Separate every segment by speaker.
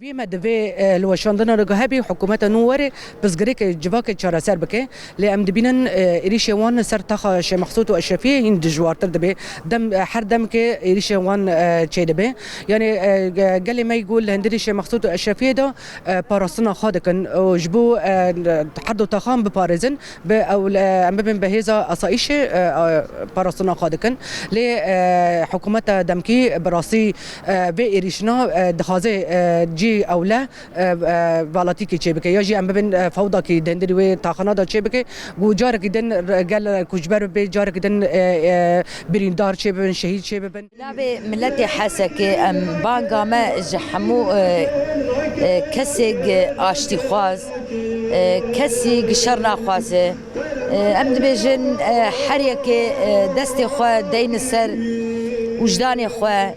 Speaker 1: بما دفي الوشاندنا رجهبي حكومة نوري بس جريك جواك تشارة سر بك لأم دبينن إيريشوان سر تخا شيء مخصوص وأشرفية هند جوار تردبي دم حر دم ك إيريشوان شيء دبي يعني قال لي ما يقول هندري شيء مخصوص وأشرفية ده بارسنا خادكن وجبو حدو تخام ببارزن أو أم بين بهذا أصايش بارسنا خادكن لحكومة دمكي براسي بإيريشنا دخازة جي او لا بالاتي کی چه بکه یا جی ام ببین فوضا کی دندری و تاخنا دا چه بکه گو جار کی دن گل کجبر به جار کی دن بریندار چه ببین شهید چه ببین
Speaker 2: لا به ملت حسک ام بانگا ما جحمو کسی آشتی خواز کسی گشر نخوازه ام دبیجن هر یک دست خو دین سر وجداني خوا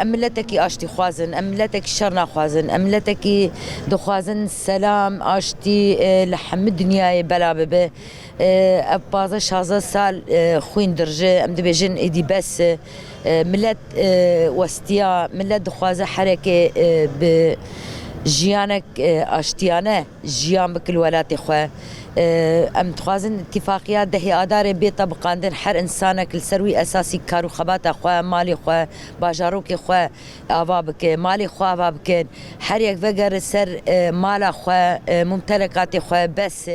Speaker 2: أملتك أشتي خوازن أملتك شر نخوازن أملتك دخوازن سلام أشتي لحم الدنيا بلا ببه أبازة شازة سال خوين درجة أم دبيجن إدي بس ملت وستيا ملت دخوازة حركة بجيانك أشتيانة جيان بكل ولاتي خوا ام تخوازن اتفاقيات دهي ادار بيت طبقاندن هر انسانك السروي اساسي كارو خبات اخوا مالي خوا باجاروك خوا ابابك مالي خوا ابابك هر يك فجر سر مال اخوا ممتلكات خوا بس